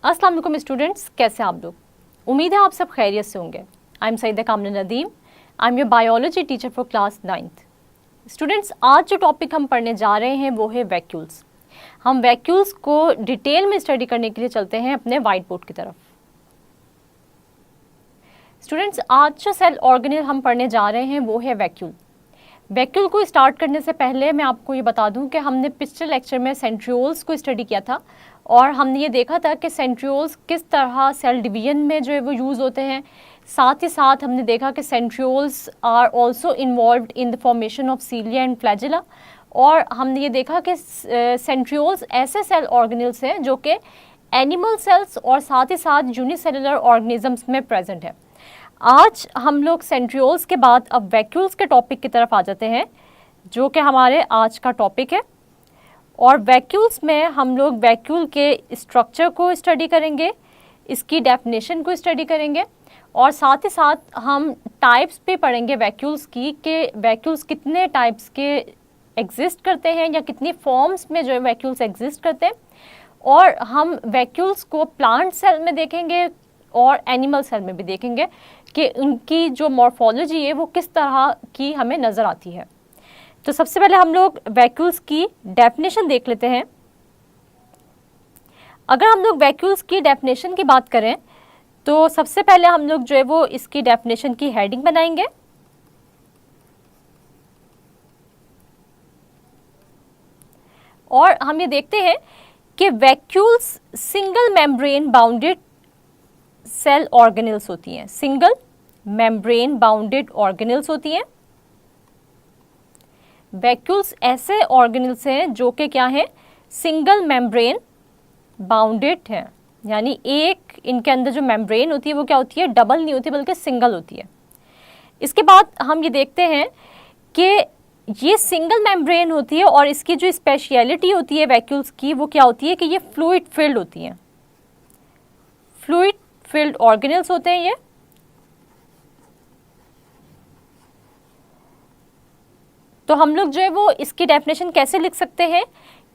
अस्सलाम वालेकुम स्टूडेंट्स, कैसे हैं आप लोग। उम्मीद है आप सब खैरियत से होंगे। आई एम सईदा कामना Nadeem, I am your biology teacher for class 9th। Students, आज जो टॉपिक हम पढ़ने जा रहे हैं वो है वैक्यूल्स। हम वैक्यूल्स को डिटेल में स्टडी करने के लिए चलते हैं अपने वाइट बोर्ड की तरफ। स्टूडेंट्स, आज जो सेल ऑर्गेनेल हम पढ़ने जा रहे हैं वो है वैक्यूल। वैक्यूल को स्टार्ट करने से पहले मैं आपको ये बता दूं कि हमने पिछले लेक्चर में सेंट्रियोल्स को स्टडी किया था और हमने ये देखा था कि सेंट्रियोल्स किस तरह सेल डिवीजन में जो है वो यूज़ होते हैं। साथ ही साथ हमने देखा कि centrioles are also involved in the formation of cilia and flagella. और हमने ये देखा कि सेंट्रियोल्स ऐसे सेल ऑर्गेनेल्स हैं जो कि एनिमल सेल्स और साथ ही साथ यूनिसेलुलर ऑर्गेनिजम्स में प्रेजेंट है। आज हम लोग सेंट्रियोल्स के बाद अब वैक्यूल्स के टॉपिक की तरफ आ जाते हैं, जो कि हमारे आज का टॉपिक है। और वैक्यूल्स में हम लोग वैक्यूल के स्ट्रक्चर को स्टडी करेंगे, इसकी डेफिनेशन को स्टडी करेंगे और साथ ही साथ हम टाइप्स पे पढ़ेंगे वैक्यूल्स की, कि वैक्यूल्स कितने टाइप्स के एग्जिस्ट करते हैं या कितनी फॉर्म्स में जो है वैक्यूल्स एग्जिस्ट करते हैं। और हम वैक्यूल्स को प्लांट सेल में देखेंगे और एनिमल सेल में भी देखेंगे कि उनकी जो मॉर्फोलॉजी है वो किस तरह की हमें नज़र आती है। तो सबसे पहले हम लोग वैक्यूल्स की डेफिनेशन देख लेते हैं। अगर हम लोग वैक्यूल्स की डेफिनेशन की बात करें तो सबसे पहले हम लोग जो है वो इसकी डेफिनेशन की हेडिंग बनाएंगे। और हम ये देखते हैं कि vacuoles single membrane bounded cell organelles होती हैं, सिंगल मेम्ब्रेन बाउंडेड ऑर्गेनेल्स होती हैं। वैक्यूल्स ऐसे ऑर्गेनेल्स हैं जो कि क्या हैं, सिंगल मेम्ब्रेन बाउंडेड हैं, यानी एक इनके अंदर जो मेम्ब्रेन होती है वो क्या होती है, डबल नहीं होती बल्कि सिंगल होती है। इसके बाद हम ये देखते हैं कि ये सिंगल मेम्ब्रेन होती है और इसकी जो स्पेशलिटी होती है वैक्यूल्स की वो क्या होती है कि ये फ्लूइड फिल्ड होती हैं, फ्लूइड फिल्ड ऑर्गेनेल्स होते हैं ये। तो हम लोग जो है वो इसकी डेफिनेशन कैसे लिख सकते हैं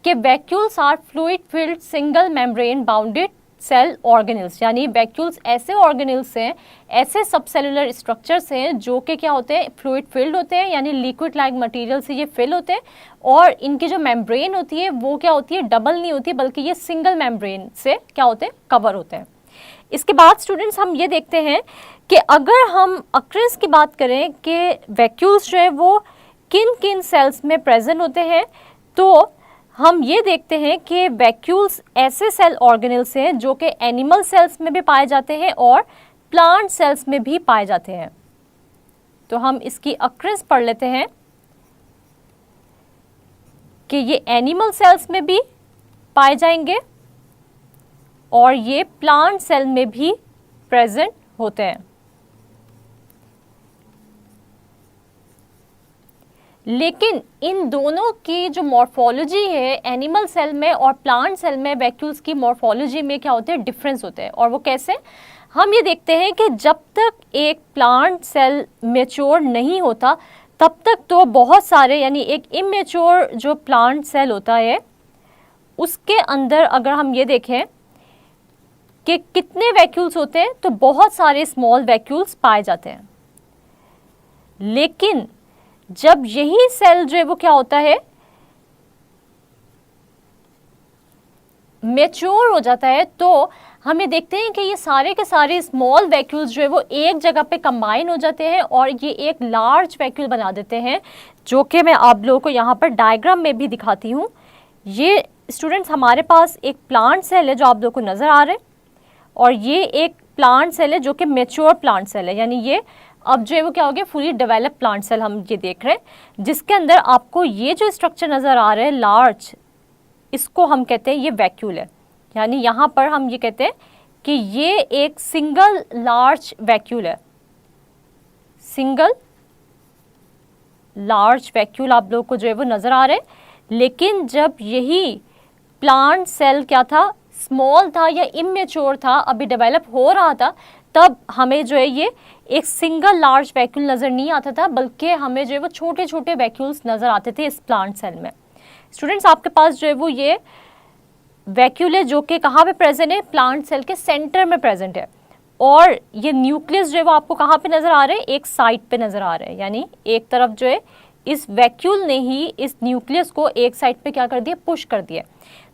कि vacuoles are fluid filled single membrane bounded cell organelles, यानी वैक्यूल्स ऐसे ऑर्गेनेल्स हैं, ऐसे सबसेलुलर स्ट्रक्चर्स हैं जो कि क्या होते हैं, फ्लूइड फिल्ड होते हैं, यानी लिक्विड लाइक मटेरियल से ये फिल होते हैं। और इनकी जो मेम्ब्रेन होती है वो क्या होती है, डबल नहीं होती बल्कि ये सिंगल मेम्ब्रेन से क्या होते हैं, कवर होते हैं। इसके बाद स्टूडेंट्स हम ये देखते हैं कि अगर हम अक्रेंस की बात करें कि वैक्यूल्स जो है वो किन किन सेल्स में प्रेजेंट होते हैं, तो हम ये देखते हैं कि वैक्यूल्स ऐसे सेल ऑर्गेनेल्स हैं जो कि एनिमल सेल्स में भी पाए जाते हैं और प्लांट सेल्स में भी पाए जाते हैं। तो हम इसकी अक्रेंस पढ़ लेते हैं कि ये एनिमल सेल्स में भी पाए जाएंगे और ये प्लांट सेल में भी प्रेजेंट होते हैं। लेकिन इन दोनों की जो मॉर्फोलॉजी है एनिमल सेल में और प्लांट सेल में, वैक्यूल्स की मॉर्फोलॉजी में क्या होते हैं, डिफरेंस होते हैं। और वो कैसे, हम ये देखते हैं कि जब तक एक प्लांट सेल मैच्योर नहीं होता तब तक तो बहुत सारे, यानी एक इमेच्योर जो प्लांट सेल होता है उसके अंदर अगर हम ये देखें कि कितने वैक्यूल्स होते हैं तो बहुत सारे स्मॉल वैक्यूल्स पाए जाते हैं। लेकिन जब यही सेल जो है वो क्या होता है, मैच्योर हो जाता है, तो हम ये देखते हैं कि ये सारे के सारे स्मॉल वैक्यूल्स जो है वो एक जगह पे कंबाइन हो जाते हैं और ये एक लार्ज वैक्यूल बना देते हैं, जो कि मैं आप लोगों को यहाँ पर डायग्राम में भी दिखाती हूँ। ये स्टूडेंट्स हमारे पास एक प्लांट सेल है जो आप लोगों को नज़र आ रहा है और ये एक प्लांट सेल है जो कि मैच्योर प्लांट सेल है, यानी ये अब जो है वो क्या हो गया, फुली डेवलप प्लांट सेल हम ये देख रहे हैं, जिसके अंदर आपको ये जो स्ट्रक्चर नज़र आ रहा है लार्ज, इसको हम कहते हैं ये वैक्यूल है। यानी यहाँ पर हम ये कहते हैं कि ये एक सिंगल लार्ज वैक्यूल है, सिंगल लार्ज वैक्यूल आप लोग को जो है वो नज़र आ रहा है। लेकिन जब यही प्लांट सेल क्या था, स्मॉल था या इमेच्योर था, अभी डेवलप हो रहा था, तब हमें जो है ये एक सिंगल लार्ज वैक्यूल नज़र नहीं आता था बल्कि हमें जो है वो छोटे छोटे वैक्यूल्स नज़र आते थे इस प्लांट सेल में। स्टूडेंट्स, आपके पास जो है वो ये वैक्यूल है जो कि कहाँ पे प्रेजेंट है, प्लांट सेल के सेंटर में प्रेजेंट है। और ये न्यूक्लियस जो है वो आपको कहाँ पे नज़र आ रहा है, एक साइड पे नज़र आ रहा है, यानी एक तरफ जो है इस वैक्यूल ने ही इस न्यूक्लियस को एक साइड पे क्या कर दिया, पुश कर दिया।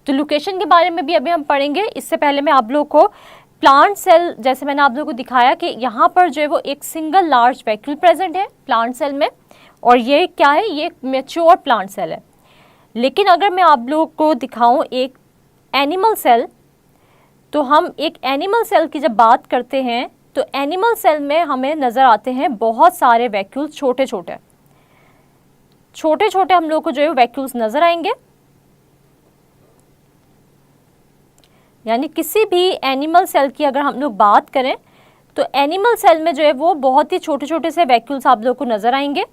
तो लोकेशन के बारे में भी अभी हम पढ़ेंगे। इससे पहले मैं आप लोगों को प्लांट सेल, जैसे मैंने आप लोगों को दिखाया कि यहाँ पर जो है वो एक सिंगल लार्ज वैक्यूल प्रेजेंट है प्लांट सेल में, और ये क्या है, ये मैच्योर प्लांट सेल है। लेकिन अगर मैं आप लोगों को दिखाऊं एक एनिमल सेल, तो हम एक एनिमल सेल की जब बात करते हैं तो एनिमल सेल में हमें नज़र आते हैं बहुत सारे वैक्यूल्स, छोटे छोटे छोटे छोटे हम लोग को जो है वैक्यूल्स नज़र आएंगे। यानी किसी भी एनिमल सेल की अगर हम लोग बात करें तो एनिमल सेल में जो है वो बहुत ही छोटे छोटे से वैक्यूल्स आप लोग को नज़र आएंगे।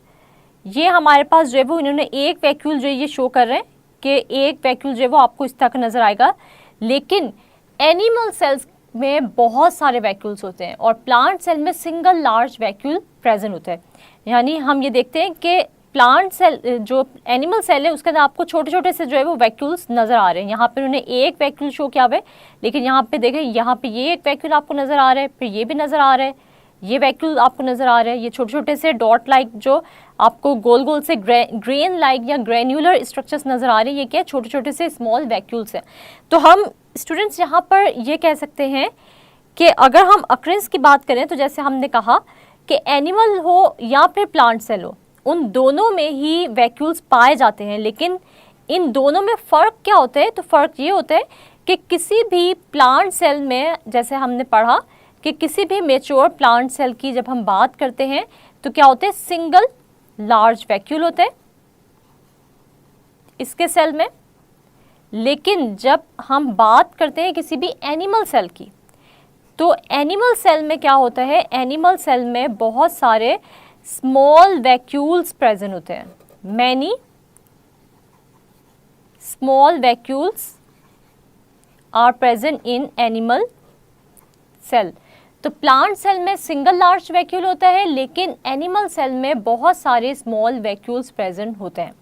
ये हमारे पास जो है वो इन्होंने एक वैक्यूल जो है ये शो कर रहे हैं कि एक वैक्यूल जो है वो आपको इस तरह का नज़र आएगा। लेकिन एनिमल सेल्स में बहुत सारे वैक्यूल्स होते हैं और प्लांट सेल में सिंगल लार्ज वैक्यूल प्रेजेंट होता है। यानी हम ये देखते हैं कि प्लांट सेल, जो एनिमल सेल है उसके अंदर आपको छोटे छोटे से जो है वो वैक्यूल्स नज़र आ रहे हैं। यहाँ पे उन्होंने एक वैक्यूल शो किया हुआ है, लेकिन यहाँ पे देखें, यहाँ पे ये एक वैक्यूल आपको नज़र आ रहा है, फिर ये भी नज़र आ रहा है, ये वैक्यूल आपको नज़र आ रहा है। ये छोटे छोटे से डॉट लाइक जो आपको गोल गोल से ग्रेन लाइक या ग्रेन्यूलर स्ट्रक्चर्स नज़र आ रहे हैं, ये क्या, छोटे छोटे से स्मॉल वैक्यूल्स हैं। तो हम स्टूडेंट्स यहाँ पर ये कह सकते हैं कि अगर हम अक्रेंस की बात करें तो जैसे हमने कहा कि एनिमल हो या फिर प्लांट सेल हो, उन दोनों में ही वैक्यूल्स पाए जाते हैं। लेकिन इन दोनों में फ़र्क क्या होता है, तो फ़र्क ये होता है कि किसी भी प्लांट सेल में, जैसे हमने पढ़ा कि किसी भी मैच्योर प्लांट सेल की जब हम बात करते हैं तो क्या होते हैं, सिंगल लार्ज वैक्यूल होते हैं इसके सेल में। लेकिन जब हम बात करते हैं किसी भी एनिमल सेल की, तो एनिमल सेल में क्या होता है, एनिमल सेल में बहुत सारे स्मॉल वैक्यूल्स प्रेजेंट होते हैं। Many small vacuoles are present in animal cell. तो प्लांट सेल में सिंगल लार्ज वैक्यूल होता है, लेकिन एनिमल सेल में बहुत सारे स्मॉल वैक्यूल्स प्रेजेंट होते हैं।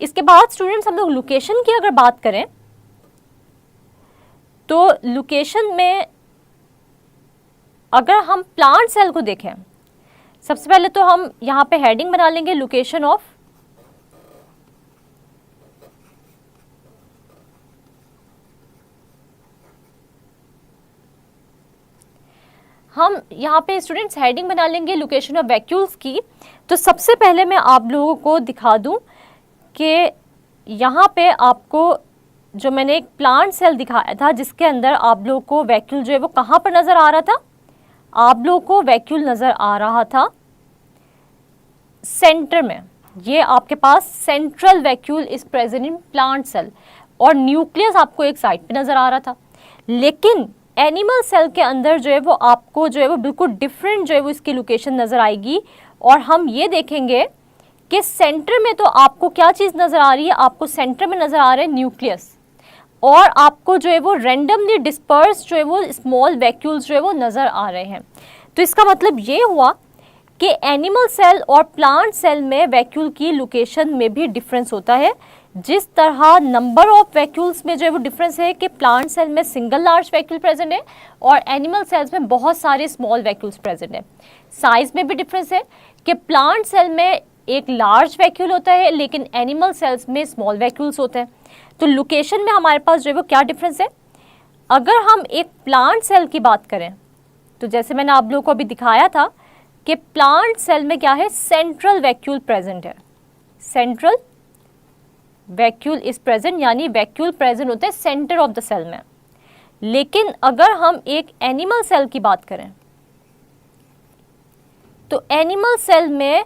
इसके बाद स्टूडेंट्स हम लोग लोकेशन की अगर बात करें तो लोकेशन में अगर हम प्लांट सेल को देखें, सबसे पहले तो हम यहाँ पे हेडिंग बना लेंगे लोकेशन ऑफ हम यहाँ पे स्टूडेंट्स हेडिंग बना लेंगे लोकेशन ऑफ वैक्यूल्स की। तो सबसे पहले मैं आप लोगों को दिखा दूं कि यहाँ पे आपको जो मैंने एक प्लांट सेल दिखाया था जिसके अंदर आप लोगों को वैक्यूल जो है वो कहाँ पर नज़र आ रहा था, आप लोगों को वैक्यूल नज़र आ रहा था सेंटर में। ये आपके पास central vacuole is present in plant cell और न्यूक्लियस आपको एक साइड पे नज़र आ रहा था। लेकिन एनिमल सेल के अंदर जो है वो आपको जो है वो बिल्कुल डिफरेंट जो है वो इसकी लोकेशन नज़र आएगी। और हम ये देखेंगे कि सेंटर में तो आपको क्या चीज़ नज़र आ रही है, आपको सेंटर में नज़र आ रहा है न्यूक्लियस, और आपको जो है वो रैंडमली डिस्पर्स जो है वो स्मॉल वैक्यूल्स जो है वो नज़र आ रहे हैं। तो इसका मतलब ये हुआ कि एनिमल सेल और प्लांट सेल में वैक्यूल की लोकेशन में भी डिफरेंस होता है। जिस तरह नंबर ऑफ वैक्यूल्स में जो है वो डिफरेंस है कि प्लांट सेल में सिंगल लार्ज वैक्यूल प्रेजेंट है और एनिमल सेल्स में बहुत सारे स्मॉल वैक्यूल्स प्रेजेंट है। साइज में भी डिफरेंस है कि प्लांट सेल में एक लार्ज वैक्यूल होता है लेकिन एनिमल सेल्स में स्मॉल वैक्यूल्स होते हैं। तो लोकेशन में हमारे पास जो है वो क्या डिफरेंस है। अगर हम एक प्लांट सेल की बात करें तो जैसे मैंने आप लोगों को अभी दिखाया था कि प्लांट सेल में क्या है, सेंट्रल वैक्यूल प्रेजेंट है, सेंट्रल वैक्यूल इज प्रेजेंट, यानी वैक्यूल प्रेजेंट होते हैं सेंटर ऑफ द सेल में। लेकिन अगर हम एक एनिमल सेल की बात करें तो एनिमल सेल में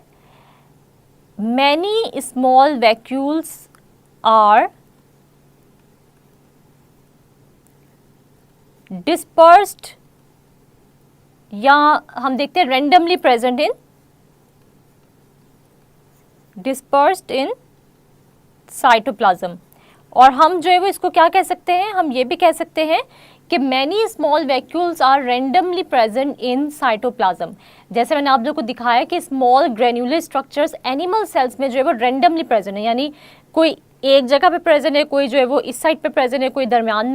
many small vacuoles are dispersed, या हम देखते हैं randomly present in, dispersed in cytoplasm. और हम जो है वो इसको क्या कह सकते हैं, हम ये भी कह सकते हैं कि many small vacuoles are randomly present in cytoplasm. जैसे मैंने आप लोगों को दिखाया कि small granular structures animal cells में जो है वो रैंडमली प्रेजेंट है, यानी कोई एक जगह पे प्रेजेंट है, कोई जो है वो इस साइड पे प्रेजेंट है, कोई दरमियान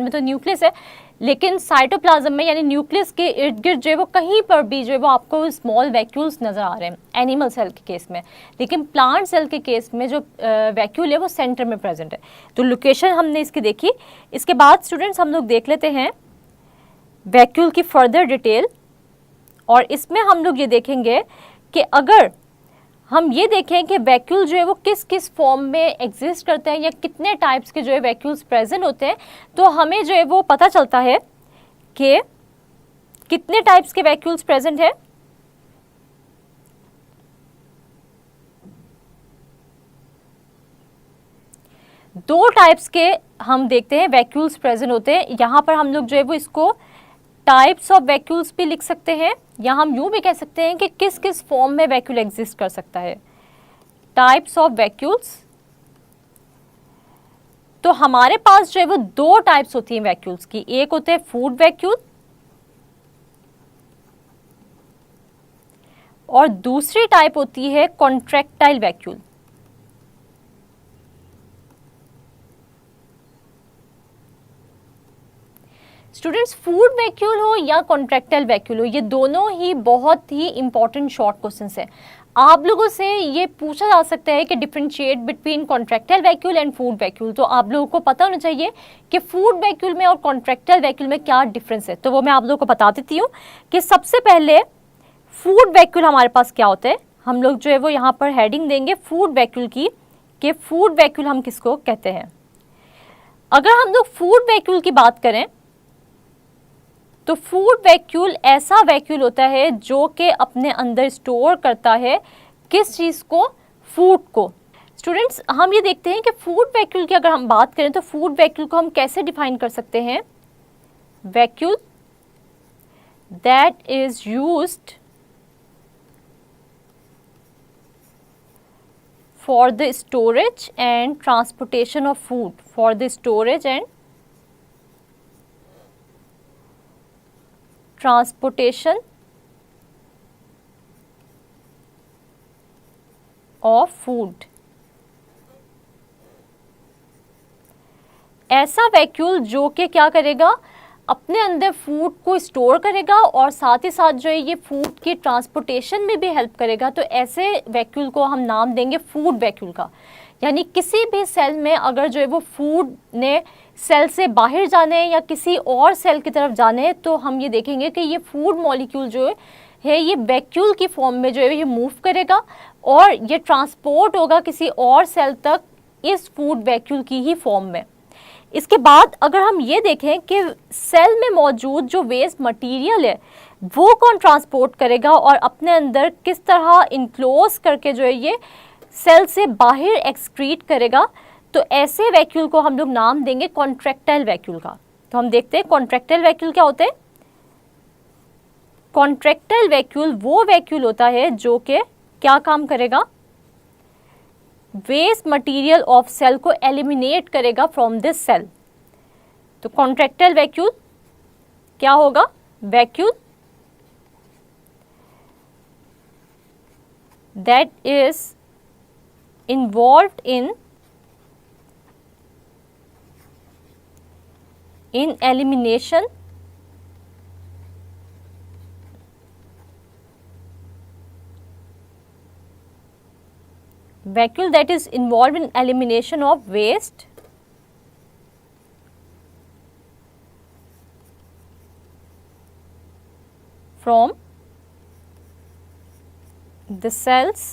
में तो न्यूक्लियस है। लेकिन साइटोप्लाज्म में यानी न्यूक्लियस के इर्द गिर्द जो है वो कहीं पर भी जो है वो आपको स्मॉल वैक्यूल्स नज़र आ रहे हैं एनिमल सेल के केस में। लेकिन प्लांट सेल के केस में जो वैक्यूल है वो सेंटर में प्रेजेंट है। तो लोकेशन हमने इसकी देखी। इसके बाद स्टूडेंट्स हम लोग देख लेते हैं वैक्यूल की फर्दर डिटेल, और इसमें हम लोग ये देखेंगे कि अगर हम ये देखें कि वैक्यूल जो है वो किस किस फॉर्म में एग्जिस्ट करते हैं या कितने टाइप्स के जो है वैक्यूल्स प्रेजेंट होते हैं, तो हमें जो है वो पता चलता है कि कितने टाइप्स के वैक्यूल्स प्रेजेंट है। दो टाइप्स के हम देखते हैं वैक्यूल्स प्रेजेंट होते हैं। यहाँ पर हम लोग जो है वो इसको टाइप्स ऑफ वैक्यूल्स भी लिख सकते हैं, या हम यूँ भी कह सकते हैं कि किस किस फॉर्म में वैक्यूल एग्जिस्ट कर सकता है। टाइप्स ऑफ वैक्यूल्स, तो हमारे पास जो है वो दो टाइप्स होती हैं वैक्यूल्स की। एक होते हैं फूड वैक्यूल और दूसरी टाइप होती है contractile vacuole. Students, food vacuole हो या कॉन्ट्रैक्टाइल वैक्यूल हो, ये दोनों ही बहुत ही इंपॉर्टेंट शॉर्ट क्वेश्चंस हैं। आप लोगों से ये पूछा जा सकता है कि differentiate between contractile vacuole and food vacuole, तो आप लोगों को पता होना चाहिए कि फूड वैक्यूल में और कॉन्ट्रैक्टाइल वैक्यूल में क्या डिफरेंस है। तो वो मैं आप लोगों को बता देती हूँ कि सबसे पहले फूड वैक्यूल हमारे पास क्या होता है। हम लोग जो है वो यहाँ पर हेडिंग देंगे फूड वैक्यूल की, कि फूड वैक्यूल हम किसको कहते हैं। अगर हम लोग फूड वैक्यूल की बात करें तो फूड वैक्यूल ऐसा वैक्यूल होता है जो कि अपने अंदर स्टोर करता है किस चीज़ को, फूड को। स्टूडेंट्स, हम ये देखते हैं कि फूड वैक्यूल की अगर हम बात करें तो फूड वैक्यूल को हम कैसे डिफाइन कर सकते हैं। Vacuole that is used for the storage and transportation of food, for the storage and transportation of food. ऐसा वैक्यूल जो कि क्या करेगा, अपने अंदर फूड को स्टोर करेगा और साथ ही साथ जो है ये फूड की ट्रांसपोर्टेशन में भी हेल्प करेगा। तो ऐसे वैक्यूल को हम नाम देंगे फूड वैक्यूल का। यानी किसी भी सेल में अगर जो है वो फूड ने सेल से बाहर जाने या किसी और सेल की तरफ जाने, तो हम ये देखेंगे कि ये फूड मॉलिक्यूल जो है ये वैक्यूल की फॉर्म में जो है ये मूव करेगा और ये ट्रांसपोर्ट होगा किसी और सेल तक इस फूड वैक्यूल की ही फॉर्म में। इसके बाद अगर हम ये देखें कि सेल में मौजूद जो वेस्ट मटेरियल है वो कौन ट्रांसपोर्ट करेगा और अपने अंदर किस तरह इनक्लोज करके जो है ये सेल से बाहर एक्सक्रीट करेगा, तो ऐसे वैक्यूल को हम लोग नाम देंगे कॉन्ट्रैक्टाइल वैक्यूल का। तो हम देखते हैं कॉन्ट्रैक्टाइल वैक्यूल क्या होते हैं। कॉन्ट्रैक्टाइल वैक्यूल वो वैक्यूल होता है जो कि क्या काम करेगा, वेस्ट मटेरियल ऑफ सेल को एलिमिनेट करेगा फ्रॉम दिस सेल। तो कॉन्ट्रैक्टाइल वैक्यूल क्या होगा, vacuole that is involved in elimination vacuole that is involved in elimination of waste from the cells।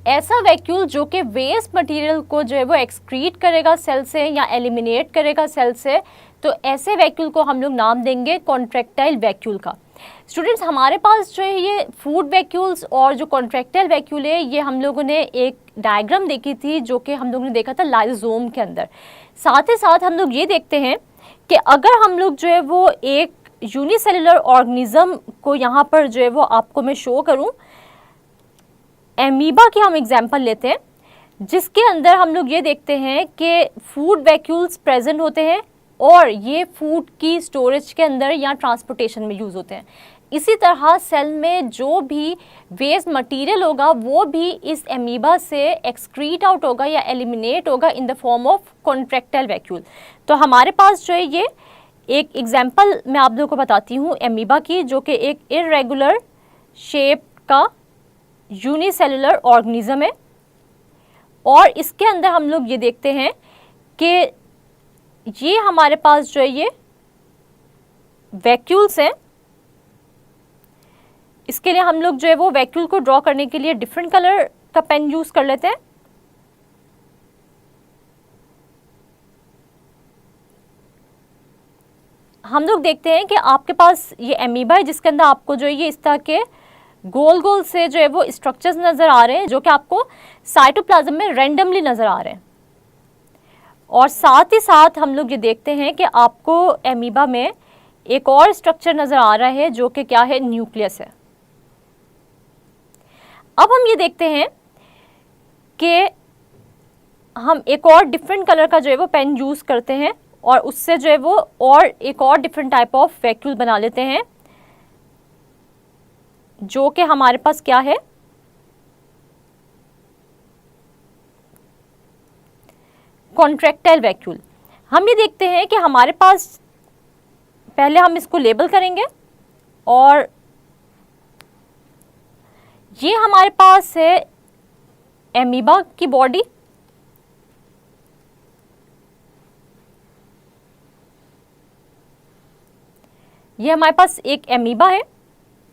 ऐसा वैक्यूल जो कि वेस्ट मटेरियल को जो है वो एक्सक्रीट करेगा सेल से या एलिमिनेट करेगा सेल से, तो ऐसे वैक्यूल को हम लोग नाम देंगे कॉन्ट्रैक्टाइल वैक्यूल का। स्टूडेंट्स, हमारे पास जो है ये फूड वैक्यूल्स और जो कॉन्ट्रैक्टाइल वैक्यूल है ये हम लोगों ने एक डायग्राम देखी थी जो कि हम लोगों ने देखा था लाइसोसोम के अंदर। साथ ही साथ हम लोग ये देखते हैं कि अगर हम लोग जो है वो एक यूनिसेलुलर ऑर्गेनिज्म को यहाँ पर जो है वो आपको मैं शो करूँ, एमीबा की हम एग्जाम्पल लेते हैं जिसके अंदर हम लोग ये देखते हैं कि फूड वैक्यूल्स प्रेजेंट होते हैं और ये फूड की स्टोरेज के अंदर या ट्रांसपोर्टेशन में यूज़ होते हैं। इसी तरह सेल में जो भी वेस्ट मटेरियल होगा वो भी इस एमीबा से एक्सक्रीट आउट होगा या एलिमिनेट होगा in the form of contractile vacuole. तो हमारे पास जो है ये एक एग्जांपल मैं आप लोगों को बताती हूँ एमीबा की, जो कि एक इर्रेगुलर शेप का यूनिसेलुलर ऑर्गेनिज्म है। और इसके अंदर हम लोग ये देखते हैं कि ये हमारे पास जो है ये वैक्यूल्स हैं। इसके लिए हम लोग जो है वो वैक्यूल को ड्रॉ करने के लिए डिफरेंट कलर का पेन यूज कर लेते हैं। हम लोग देखते हैं कि आपके पास ये एमीबा है जिसके अंदर आपको जो है ये इस तरह के गोल गोल से जो है वो स्ट्रक्चर्स नज़र आ रहे हैं, जो कि आपको साइटोप्लाज्म में रैंडमली नज़र आ रहे हैं। और साथ ही साथ हम लोग ये देखते हैं कि आपको एमीबा में एक और स्ट्रक्चर नज़र आ रहा है जो कि क्या है, न्यूक्लियस है। अब हम ये देखते हैं कि हम एक और डिफरेंट कलर का जो है वो पेन यूज़ करते हैं और उससे जो है वो और एक और डिफरेंट टाइप ऑफ वैक्यूल बना लेते हैं, जो कि हमारे पास क्या है, कॉन्ट्रैक्टाइल वैक्यूल। हम ये देखते हैं कि हमारे पास, पहले हम इसको लेबल करेंगे और ये हमारे पास है एमीबा की बॉडी। ये हमारे पास एक एमीबा है।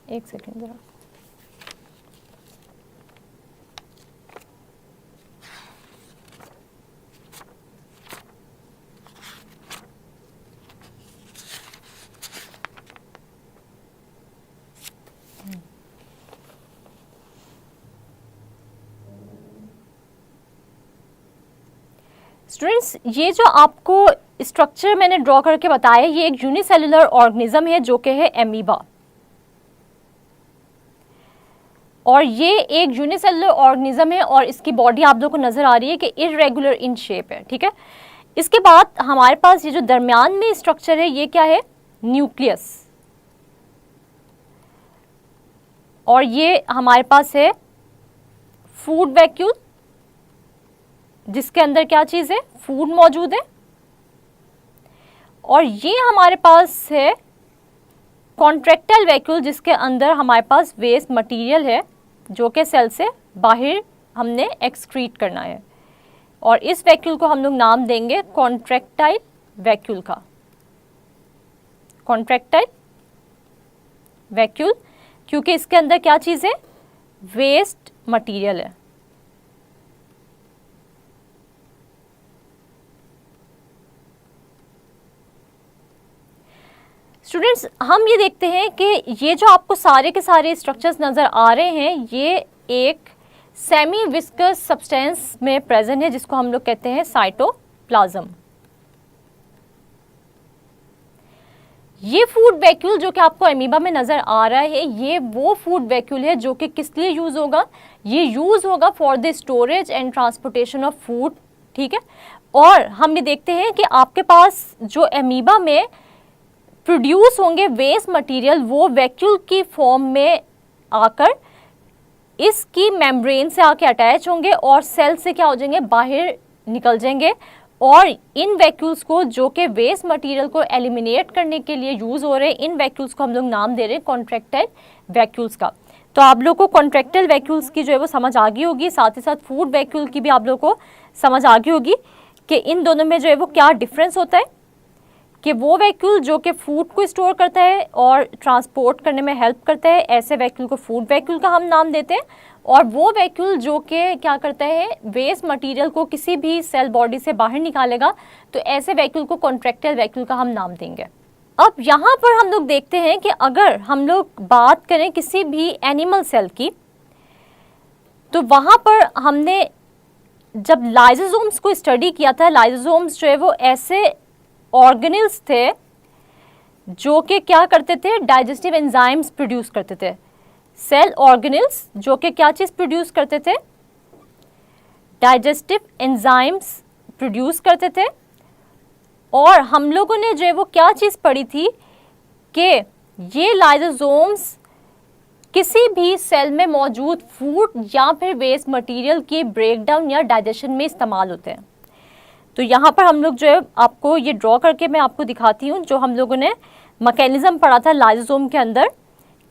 एक सेकेंड जरा, स्टूडेंट्स ये जो आपको स्ट्रक्चर मैंने ड्रॉ करके बताया, ये एक यूनिसेलुलर ऑर्गेनिज्म है जो कि है एमीबा। और ये एक यूनिसेलुलर ऑर्गेनिज्म है और इसकी बॉडी आप लोगों को नजर आ रही है कि इर्रेगुलर इन शेप है, ठीक है। इसके बाद हमारे पास ये जो दरमियान में स्ट्रक्चर है ये क्या है, न्यूक्लियस। और ये हमारे पास है फूड वैक्यूल, जिसके अंदर क्या चीज़ है, फूड मौजूद है। और ये हमारे पास है कॉन्ट्रैक्टाइल वैक्यूल, जिसके अंदर हमारे पास वेस्ट मटेरियल है जो कि सेल से बाहर हमने एक्सक्रीट करना है। और इस वैक्यूल को हम लोग नाम देंगे कॉन्ट्रैक्टाइल वैक्यूल का, कॉन्ट्रैक्टाइल वैक्यूल, क्योंकि इसके अंदर क्या चीज़ है, वेस्ट मटेरियल है। स्टूडेंट्स हम ये देखते हैं कि ये जो आपको सारे के सारे स्ट्रक्चर्स नज़र आ रहे हैं ये एक सेमी विस्कस सब्सटेंस में प्रेजेंट है, जिसको हम लोग कहते हैं साइटोप्लाज्म। ये फूड वैक्यूल जो कि आपको एमीबा में नज़र आ रहा है, ये वो फूड वैक्यूल है जो कि किस लिए यूज़ होगा, ये यूज़ होगा for the storage and transportation of food, ठीक है। और हम ये देखते हैं कि आपके पास जो एमीबा में प्रोड्यूस होंगे वेस्ट मटेरियल, वो वैक्यूल की फॉर्म में आकर इसकी मेम्ब्रेन से आके अटैच होंगे और सेल से क्या हो जाएंगे, बाहर निकल जाएंगे। और इन वैक्यूल्स को जो कि वेस्ट मटेरियल को एलिमिनेट करने के लिए यूज़ हो रहे हैं, इन वैक्यूल्स को हम लोग नाम दे रहे हैं कॉन्ट्रैक्टाइल वैक्यूल्स का। तो आप लोग को कॉन्ट्रैक्टाइल वैक्यूल्स की जो है वो समझ आ गई होगी, साथ ही साथ फूड वैक्यूल की भी आप लोग को समझ आ गई होगी कि इन दोनों में जो है वो क्या डिफरेंस होता है, कि वो वैक्यूल जो कि फूड को स्टोर करता है और ट्रांसपोर्ट करने में हेल्प करता है, ऐसे वैक्यूल को फूड वैक्यूल का हम नाम देते हैं। और वो वैक्यूल जो कि क्या करता है, वेस्ट मटेरियल को किसी भी सेल बॉडी से बाहर निकालेगा, तो ऐसे वैक्यूल को कॉन्ट्रैक्टाइल वैक्यूल का हम नाम देंगे। अब यहाँ पर हम लोग देखते हैं कि अगर हम लोग बात करें किसी भी एनिमल सेल की, तो वहाँ पर हमने जब लाइसोसोम्स को स्टडी किया था, लाइसोसोम्स जो है वो ऐसे ऑर्गेनेल्स थे जो कि क्या करते थे, डाइजेस्टिव एंजाइम्स प्रोड्यूस करते थे। सेल ऑर्गेनेल्स जो कि क्या चीज़ प्रोड्यूस करते थे, डाइजेस्टिव एंजाइम्स प्रोड्यूस करते थे। और हम लोगों ने जो है वो क्या चीज़ पढ़ी थी कि ये लाइसोसोम्स किसी भी सेल में मौजूद फूड या फिर वेस्ट मटेरियल के ब्रेकडाउन या डाइजेशन में इस्तेमाल होते हैं। तो यहाँ पर हम लोग जो है आपको ये ड्रॉ करके मैं आपको दिखाती हूँ, जो हम लोगों ने मैकेनिज्म पढ़ा था लाइसोसोम के अंदर,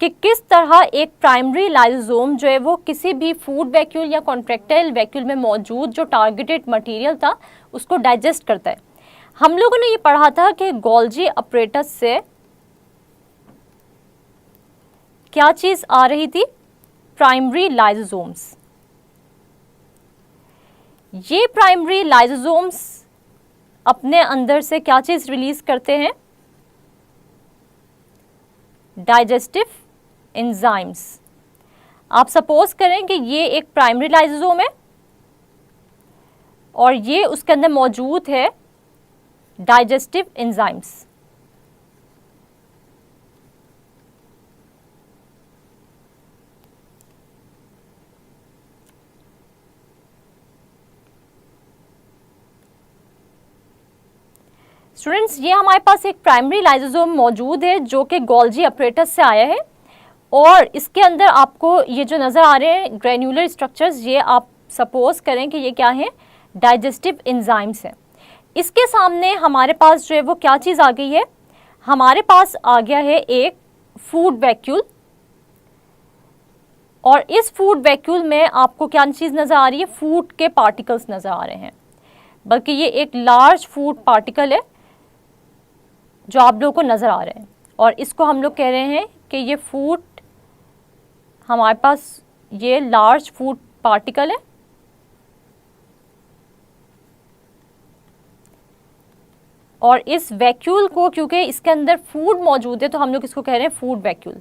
कि किस तरह एक प्राइमरी लाइसोसोम जो है वो किसी भी फूड वैक्यूल या कॉन्ट्रैक्टाइल वैक्यूल में मौजूद जो टारगेटेड मटेरियल था उसको डाइजेस्ट करता है। हम लोगों ने ये पढ़ा था कि गोल्जी अपरेटस से क्या चीज आ रही थी, प्राइमरी लाइसोसोम्स। ये प्राइमरी लाइसोसोम्स अपने अंदर से क्या चीज रिलीज करते हैं, डाइजेस्टिव एंजाइम्स। आप सपोज करें कि ये एक प्राइमरी लाइसोसोम है और ये उसके अंदर मौजूद है डाइजेस्टिव एंजाइम्स। स्टूडेंट्स, ये हमारे पास एक प्राइमरी लाइसोसोम मौजूद है जो कि गोल्जी अपरेटस से आया है और इसके अंदर आपको ये जो नज़र आ रहे हैं ग्रेन्युलर स्ट्रक्चर्स, ये आप सपोज करें कि ये क्या है, डाइजेस्टिव एंजाइम्स हैं। इसके सामने हमारे पास जो है वो क्या चीज़ आ गई है, हमारे पास आ गया है एक फूड वैक्यूल और इस फूड वैक्यूल में आपको क्या चीज़ नज़र आ रही है, फूड के पार्टिकल्स नज़र आ रहे हैं, बल्कि ये एक लार्ज फूड पार्टिकल है जो आप लोगों को नज़र आ रहे हैं और इसको हम लोग कह रहे हैं कि ये फूड, हमारे पास ये लार्ज फूड पार्टिकल है और इस वैक्यूल को, क्योंकि इसके अंदर फूड मौजूद है तो हम लोग इसको कह रहे हैं फूड वैक्यूल।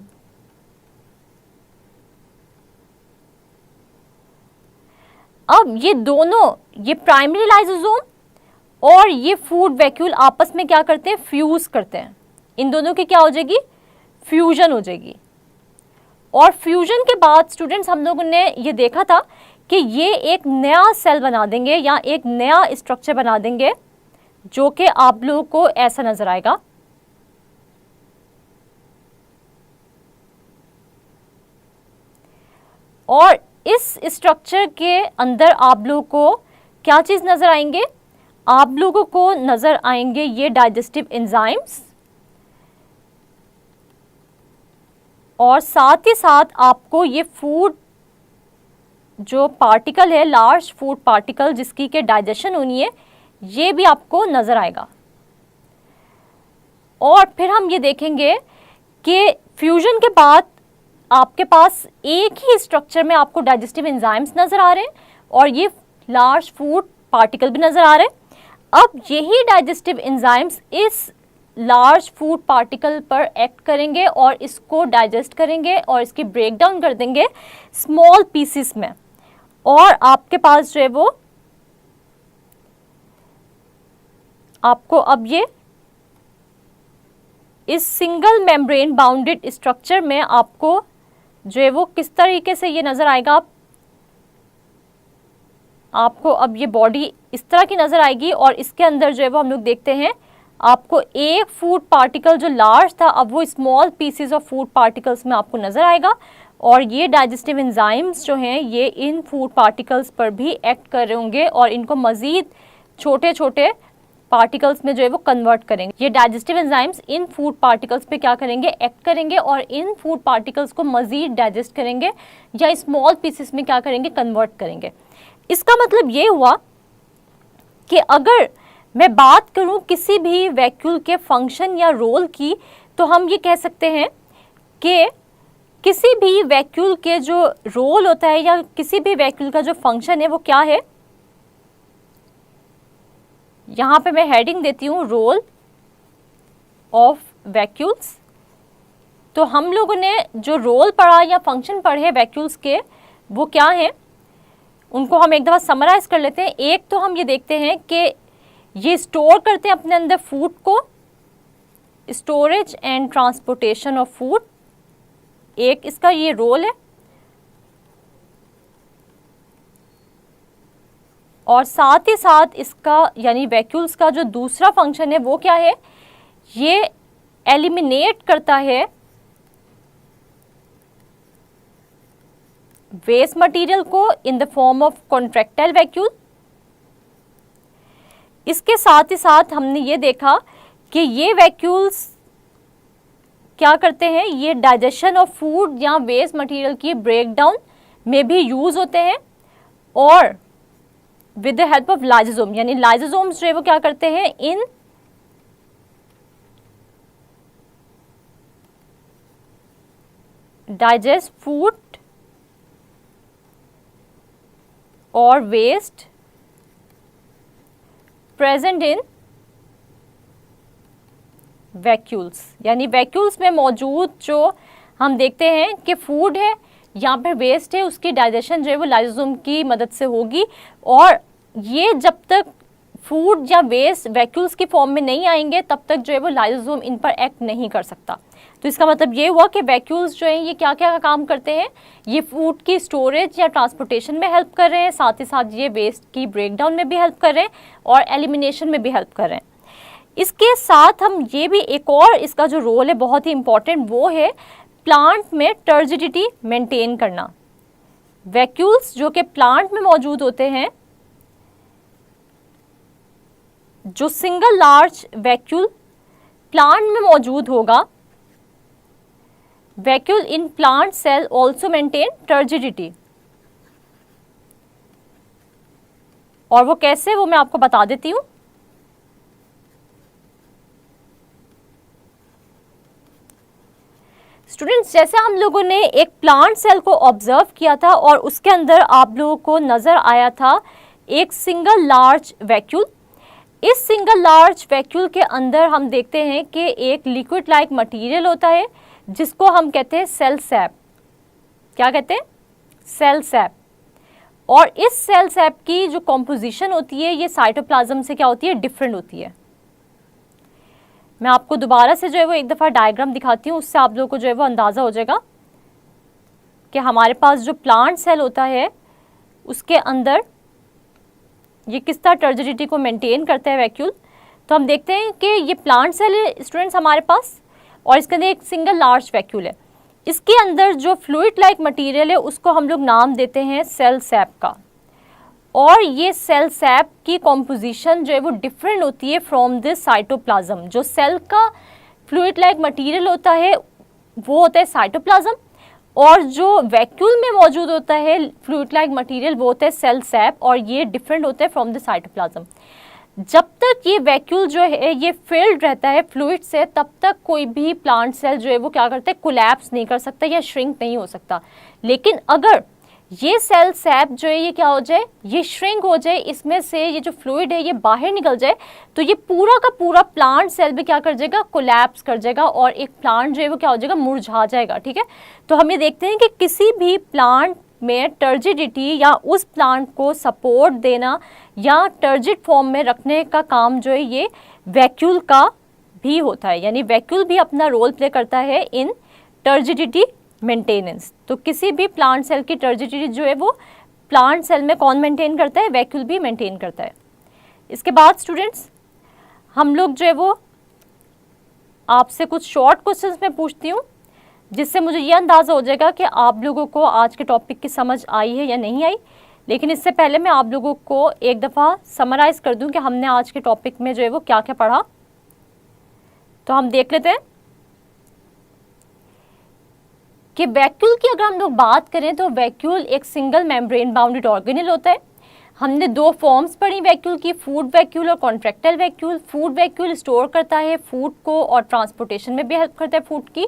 अब ये दोनों, ये प्राइमरी लाइसोसोम और ये फूड वैक्यूल आपस में क्या करते हैं, फ्यूज करते हैं। इन दोनों की क्या हो जाएगी, फ्यूजन हो जाएगी। और फ्यूजन के बाद स्टूडेंट्स हम लोगों ने ये देखा था कि ये एक नया सेल बना देंगे या एक नया स्ट्रक्चर बना देंगे जो कि आप लोगों को ऐसा नजर आएगा। और इस स्ट्रक्चर के अंदर आप लोगों को क्या चीज नजर आएंगे, आप लोगों को नजर आएंगे ये डाइजेस्टिव एंजाइम्स और साथ ही साथ आपको ये फूड जो पार्टिकल है, लार्ज फूड पार्टिकल जिसकी के डाइजेशन होनी है, ये भी आपको नजर आएगा। और फिर हम ये देखेंगे कि फ्यूजन के बाद आपके पास एक ही स्ट्रक्चर में आपको डाइजेस्टिव एंजाइम्स नजर आ रहे हैं और ये लार्ज फूड पार्टिकल भी नजर आ रहे हैं। अब यही डाइजेस्टिव एंजाइम्स इस लार्ज फूड पार्टिकल पर एक्ट करेंगे और इसको डाइजेस्ट करेंगे और इसकी ब्रेक डाउन कर देंगे स्मॉल पीसेस में और आपके पास जो है वो आपको अब ये इस सिंगल मेम्ब्रेन बाउंडेड स्ट्रक्चर में आपको जो है वो किस तरीके से ये नजर आएगा, आपको अब ये बॉडी इस तरह की नजर आएगी और इसके अंदर जो है वो हम लोग देखते हैं आपको एक फूड पार्टिकल जो लार्ज था अब वो small pieces of food particles में आपको नजर आएगा और ये डाइजेस्टिव एंजाइम्स जो हैं ये इन फूड पार्टिकल्स पर भी एक्ट कर रहे होंगे और इनको मजीद छोटे छोटे पार्टिकल्स में जो है वो कन्वर्ट करेंगे। ये डाइजेस्टिव एंजाइम्स इन फूड पार्टिकल्स पे क्या करेंगे, एक्ट करेंगे और इन फूड पार्टिकल्स को मजीद डाइजेस्ट करेंगे या स्मॉल पीसेस में क्या करेंगे, कन्वर्ट करेंगे। इसका मतलब ये हुआ कि अगर मैं बात करूं किसी भी वैक्यूल के फंक्शन या रोल की तो हम ये कह सकते हैं कि किसी भी वैक्यूल के जो रोल होता है या किसी भी वैक्यूल का जो फंक्शन है वो क्या है, यहाँ पे मैं हेडिंग देती हूँ रोल ऑफ वैक्यूल्स। तो हम लोगों ने जो रोल पढ़ा या फंक्शन पढ़े वैक्यूल्स के वो क्या हैं, उनको हम एक दफ़ा समराइज कर लेते हैं। एक तो हम ये देखते हैं कि ये स्टोर करते हैं अपने अंदर फूड को, storage and transportation of food, एक इसका ये रोल है। और साथ ही साथ इसका यानी वैक्यूल्स का जो दूसरा फंक्शन है वो क्या है, ये एलिमिनेट करता है वेस्ट मटेरियल को in the form of contractile vacuole. इसके साथ ही साथ हमने ये देखा कि ये वैक्यूल्स क्या करते हैं, ये डाइजेशन ऑफ फूड या वेस्ट मटेरियल की ब्रेकडाउन में भी यूज होते हैं, और with the help of lysosome, यानी लाइसोसोम्स जो है वो क्या करते हैं, इन डाइजेस्ट फूड और वेस्ट प्रेजेंट इन वैक्यूल्स। यानी वैक्यूल्स में मौजूद जो हम देखते हैं कि फूड है, यहाँ पर वेस्ट है, उसकी डाइजेशन जो है वो लाइसोसोम की मदद से होगी, और ये जब तक फूड या वेस्ट वैक्यूल्स की फॉर्म में नहीं आएंगे तब तक जो है वो लाइसोसोम इन पर एक्ट नहीं कर सकता। तो इसका मतलब ये हुआ कि वैक्यूल्स जो हैं ये क्या क्या काम करते हैं, ये फूड की स्टोरेज या ट्रांसपोर्टेशन में हेल्प कर रहे हैं, साथ ही साथ ये वेस्ट की ब्रेकडाउन में भी हेल्प कर रहे हैं और एलिमिनेशन में भी हेल्प कर रहे हैं। इसके साथ हम ये भी एक और इसका जो रोल है बहुत ही इंपॉर्टेंट, वो है प्लांट में टर्जिडिटी मेंटेन करना। वैक्यूल्स जो कि प्लांट में मौजूद होते हैं, जो सिंगल लार्ज वैक्यूल प्लांट में मौजूद होगा, vacuole in plant cell also maintain turgidity. और वो कैसे, वो मैं आपको बता देती हूं। स्टूडेंट्स, जैसे हम लोगों ने एक प्लांट सेल को ऑब्जर्व किया था और उसके अंदर आप लोगों को नजर आया था एक सिंगल लार्ज वैक्यूल। इस सिंगल लार्ज वैक्यूल के अंदर हम देखते हैं कि एक लिक्विड लाइक मटेरियल होता है जिसको हम कहते हैं सेल सैप। क्या कहते हैं? Cell sap. और इस सेल सैप की जो कॉम्पोजिशन होती है ये साइटोप्लाज्म से क्या होती है, डिफरेंट होती है। मैं आपको दोबारा से जो है वो एक दफ़ा डायग्राम दिखाती हूँ, उससे आप लोगों को जो है वो अंदाज़ा हो जाएगा कि हमारे पास जो प्लांट सेल होता है उसके अंदर ये किस तरह टर्जिडिटी को मेंटेन करता है वैक्यूल। तो हम देखते हैं कि ये प्लांट सेल है स्टूडेंट्स हमारे पास, और इसके अंदर एक सिंगल लार्ज वैक्यूल है। इसके अंदर जो फ्लूइड लाइक मटेरियल है उसको हम लोग नाम देते हैं सेल सैप का, और ये सेल सैप की कॉम्पोजिशन जो है वो डिफरेंट होती है फ्रॉम दिस साइटोप्लाज्म। जो सेल का फ्लूइड लाइक मटेरियल होता है वो होता है साइटोप्लाज्म, और जो वैक्यूल में मौजूद होता है फ्लूइड लाइक मटेरियल वो होता है सेल सैप, और ये डिफरेंट होता है फ्रॉम द साइटोप्लाज्म। जब तक ये वैक्यूल जो है ये फिल्ड रहता है फ्लूइड से, तब तक कोई भी प्लांट सेल जो है वो क्या करता है, कोलैप्स नहीं कर सकता या श्रिंक नहीं हो सकता। लेकिन अगर ये सेल सैप जो है ये क्या हो जाए, ये श्रिंक हो जाए, इसमें से ये जो फ्लूइड है ये बाहर निकल जाए, तो ये पूरा का पूरा प्लांट सेल भी क्या कर जाएगा, कोलैप्स कर जाएगा, और एक प्लांट जो है वो क्या हो जाएगा, मुरझा जाएगा। ठीक है, तो हम ये देखते हैं कि किसी भी प्लांट में टर्जिडिटी या उस प्लांट को सपोर्ट देना या टर्जिड फॉर्म में रखने का काम जो है ये वैक्यूल का भी होता है। यानी वैक्यूल भी अपना रोल प्ले करता है इन टर्जिडिटी मेंटेनेंस। तो किसी भी प्लांट सेल की टर्जिडिटी जो है वो प्लांट सेल में कौन मेंटेन करता है, वैक्यूल भी मेंटेन करता है। इसके बाद स्टूडेंट्स हम लोग जो है वो आपसे कुछ शॉर्ट क्वेश्चंस में पूछती हूँ, जिससे मुझे ये अंदाज़ा हो जाएगा कि आप लोगों को आज के टॉपिक की समझ आई है या नहीं आई। लेकिन इससे पहले मैं आप लोगों को एक दफ़ा समराइज़ कर दूं कि हमने आज के टॉपिक में जो है वो क्या क्या पढ़ा। तो हम देख लेते हैं कि वैक्यूल की अगर हम लोग बात करें तो वैक्यूल एक सिंगल मेम्ब्रेन बाउंडेड ऑर्गेनेल होता है। हमने दो फॉर्म्स पढ़ी वैक्यूल की, फूड वैक्यूल और contractile vacuole. Food vacuole store करता है फूड को और ट्रांसपोर्टेशन में भी हेल्प करता है फूड की।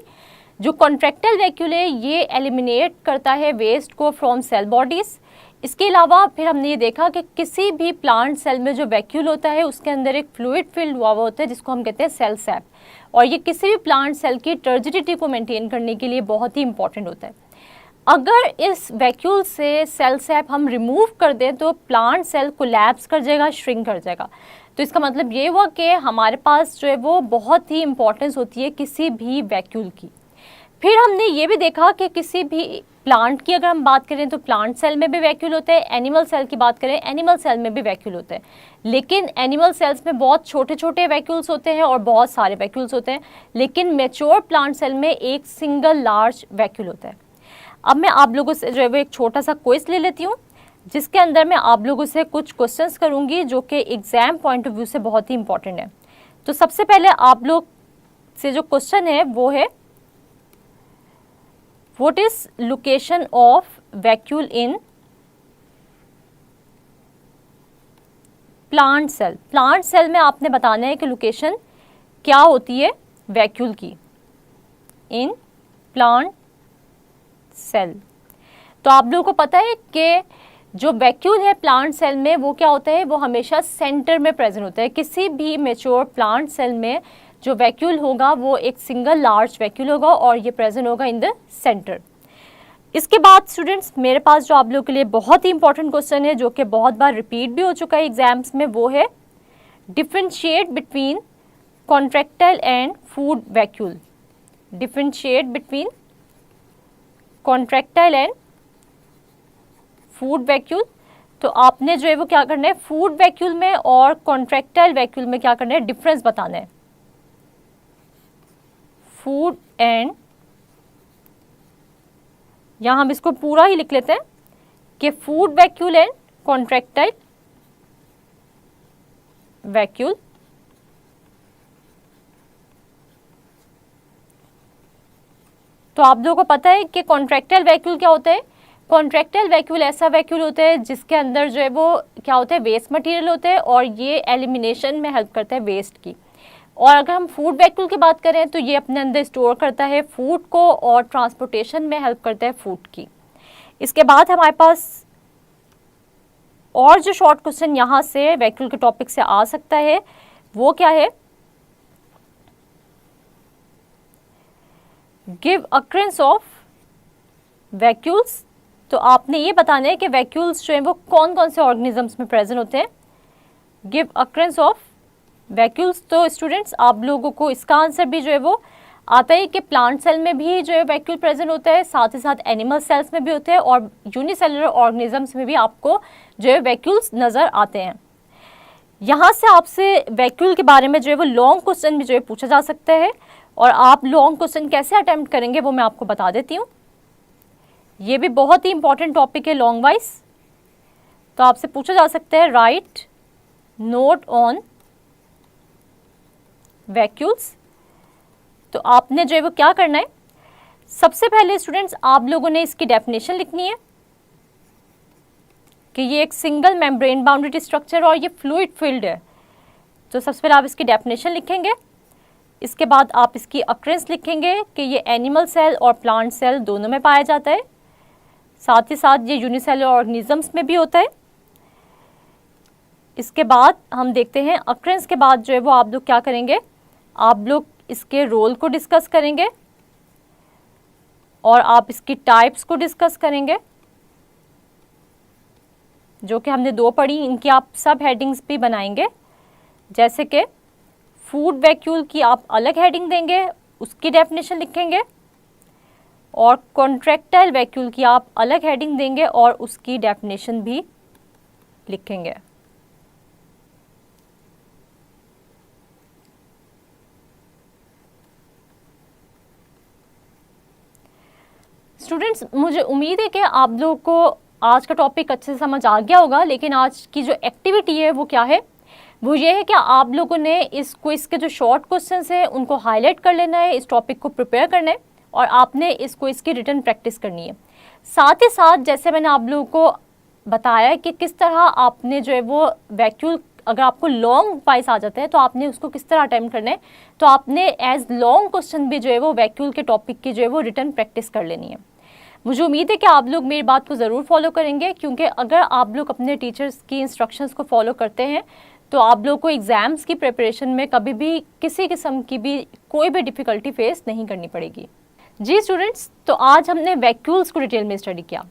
जो कॉन्ट्रैक्टाइल वैक्यूल है ये एलिमिनेट करता है वेस्ट को फ्रॉम सेल बॉडीज़। इसके अलावा फिर हमने ये देखा कि किसी भी प्लांट सेल में जो वैक्यूल होता है उसके अंदर एक फ्लूइड फिल्ड हुआ होता है जिसको हम कहते हैं सेल सैप, और ये किसी भी प्लांट सेल की टर्जिडिटी को मेंटेन करने के लिए बहुत ही इंपॉर्टेंट होता है। अगर इस वैक्यूल से सेल सैप हम रिमूव कर दें तो प्लांट सेल कोलैप्स कर जाएगा, श्रिंक कर जाएगा। तो इसका मतलब ये हुआ कि हमारे पास जो है वो बहुत ही इंपॉर्टेंस होती है किसी भी वैक्यूल की। फिर हमने ये भी देखा कि किसी भी प्लांट की अगर हम बात करें तो प्लांट सेल में भी वैक्यूल होते हैं, एनिमल सेल की बात करें एनिमल सेल में भी वैक्यूल होते हैं। लेकिन एनिमल सेल्स में बहुत छोटे छोटे वैक्यूल्स होते हैं और बहुत सारे वैक्यूल्स होते हैं, लेकिन मैच्योर प्लांट सेल में एक सिंगल लार्ज वैक्यूल होता है। अब मैं आप लोगों से जो है वो एक छोटा सा क्विज ले लेती हूँ, जिसके अंदर मैं आप लोगों से कुछ क्वेश्चंस करूँगी जो कि एग्ज़ाम पॉइंट ऑफ व्यू से बहुत ही इंपॉर्टेंट है। तो सबसे पहले आप लोग से जो क्वेश्चन है वो है, what is location of vacuole in plant cell. Plant cell में आपने बताना है कि लोकेशन क्या होती है वैक्यूल की इन प्लांट सेल। तो आप लोगों को पता है कि जो वैक्यूल है प्लांट सेल में वो क्या होता है, वो हमेशा सेंटर में प्रेजेंट होता है। किसी भी मैच्योर प्लांट सेल में जो वैक्यूल होगा वो एक सिंगल लार्ज वैक्यूल होगा और ये प्रेजेंट होगा इन द सेंटर। इसके बाद स्टूडेंट्स मेरे पास जो आप लोगों के लिए बहुत ही इंपॉर्टेंट क्वेश्चन है जो कि बहुत बार रिपीट भी हो चुका है एग्जाम्स में, वो है differentiate between contractile and food vacuole. Differentiate between contractile and food vacuole. तो आपने जो है वो क्या करना है, फूड वैक्यूल में और कॉन्ट्रैक्टाइल वैक्यूल में क्या करना है, डिफरेंस बताना है। फूड एंड, यहां हम इसको पूरा ही लिख लेते हैं कि food vacuole and contractile vacuole. तो आप लोगों को पता है कि कॉन्ट्रैक्टाइल वैक्यूल क्या होता है। कॉन्ट्रैक्टाइल वैक्यूल ऐसा वैक्यूल होता है जिसके अंदर जो है वो क्या होता है, वेस्ट मटेरियल होता है और ये एलिमिनेशन में हेल्प करता है वेस्ट की। और अगर हम फूड वैक्यूल की बात करें तो ये अपने अंदर स्टोर करता है फूड को और ट्रांसपोर्टेशन में हेल्प करता है फूड की। इसके बाद हमारे पास और जो शॉर्ट क्वेश्चन यहाँ से वैक्यूल के टॉपिक से आ सकता है वो क्या है, गिव अक्रेंस ऑफ वैक्यूल्स। तो आपने ये बताना है कि वैक्यूल्स जो है वो कौन कौन से ऑर्गेनिजम्स में प्रेजेंट होते हैं। Give occurrence of vacuoles. तो स्टूडेंट्स आप लोगों को इसका आंसर भी जो है वो आता है कि प्लांट सेल में भी जो है वैक्यूल प्रेजेंट होता है, साथ ही साथ एनिमल सेल्स में भी होते हैं और यूनिसेलुलर ऑर्गेनिजम्स में भी आपको जो है वैक्यूल्स नज़र आते हैं। यहाँ से आपसे वैक्यूल के बारे में जो है वो लॉन्ग क्वेश्चन भी जो है पूछा जा सकता है और आप लॉन्ग क्वेश्चन कैसे अटेम्प्ट करेंगे वो मैं आपको बता देती हूँ। ये भी बहुत ही इंपॉर्टेंट टॉपिक है लॉन्ग वाइज। तो आपसे पूछा जा सकता है राइट नोट ऑन वैक्यूल्स। तो आपने जो है वो क्या करना है, सबसे पहले स्टूडेंट्स आप लोगों ने इसकी डेफिनेशन लिखनी है कि ये एक सिंगल मेम्ब्रेन बाउंडेड स्ट्रक्चर और ये फ्लूइड फील्ड है। तो सबसे पहले आप इसकी डेफिनेशन लिखेंगे, इसके बाद आप इसकी अक्रेंस लिखेंगे कि ये एनिमल सेल और प्लांट सेल दोनों में पाया जाता है, साथ ही साथ ये यूनिसेलुलर ऑर्गेनिजम्स में भी होता है। इसके बाद हम देखते हैं अक्रेंस के बाद जो है वो आप लोग क्या करेंगे, आप लोग इसके रोल को डिस्कस करेंगे और आप इसकी टाइप्स को डिस्कस करेंगे जो कि हमने दो पढ़ी। इनकी आप सब हेडिंग्स भी बनाएंगे, जैसे कि फूड वैक्यूल की आप अलग हेडिंग देंगे, उसकी डेफिनेशन लिखेंगे और कॉन्ट्रैक्टाइल वैक्यूल की आप अलग हेडिंग देंगे और उसकी डेफिनेशन भी लिखेंगे। स्टूडेंट्स मुझे उम्मीद है कि आप लोगों को आज का टॉपिक अच्छे से समझ आ गया होगा, लेकिन आज की जो एक्टिविटी है वो क्या है, वो ये है कि आप लोगों ने इस क्विज के जो शॉर्ट क्वेश्चंस हैं उनको हाईलाइट कर लेना है, इस टॉपिक को प्रिपेयर करना है और आपने इस क्विज की रिटन प्रैक्टिस करनी है। साथ ही साथ जैसे मैंने आप लोगों को बताया कि किस तरह आपने जो है वो वैक्यूल, अगर आपको लॉन्ग वाइज आ जाता है तो आपने उसको किस तरह अटेम्प्ट करना है, तो आपने एज लॉन्ग क्वेश्चन भी जो है वो वैक्यूल के टॉपिक की जो है वो रिटन प्रैक्टिस कर लेनी है। मुझे उम्मीद है कि आप लोग मेरी बात को ज़रूर फॉलो करेंगे, क्योंकि अगर आप लोग अपने टीचर्स की इंस्ट्रक्शंस को फॉलो करते हैं तो आप लोग को एग्ज़ाम्स की प्रिपरेशन में कभी भी किसी किस्म की भी कोई भी डिफ़िकल्टी फेस नहीं करनी पड़ेगी। जी स्टूडेंट्स, तो आज हमने वैक्यूल्स को डिटेल में स्टडी किया।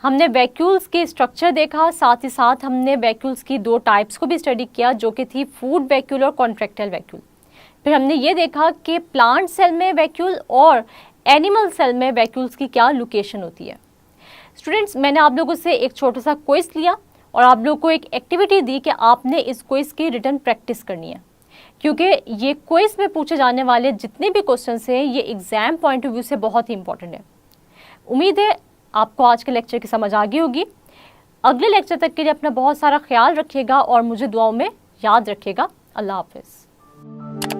हमने वैक्यूल्स की स्ट्रक्चर देखा, साथ ही साथ हमने वैक्यूल्स की दो टाइप्स को भी स्टडी किया जो कि थी फूड वैक्यूल और कॉन्ट्रैक्टाइल वैक्यूल। फिर हमने ये देखा कि प्लांट सेल में वैक्यूल और एनिमल सेल में वैक्यूल्स की क्या लोकेशन होती है। स्टूडेंट्स मैंने आप लोगों से एक छोटा सा क्विज लिया और आप लोगों को एक एक्टिविटी दी कि आपने इस क्विज की रिटन प्रैक्टिस करनी है, क्योंकि ये क्विज में पूछे जाने वाले जितने भी क्वेश्चंस हैं ये एग्जाम पॉइंट ऑफ व्यू से बहुत ही इंपॉर्टेंट है। उम्मीद है आपको आज के लेक्चर की समझ आ गई होगी। अगले लेक्चर तक के लिए अपना बहुत सारा ख्याल रखिएगा और मुझे दुआओं में याद रखिएगा। अल्लाह हाफिज़।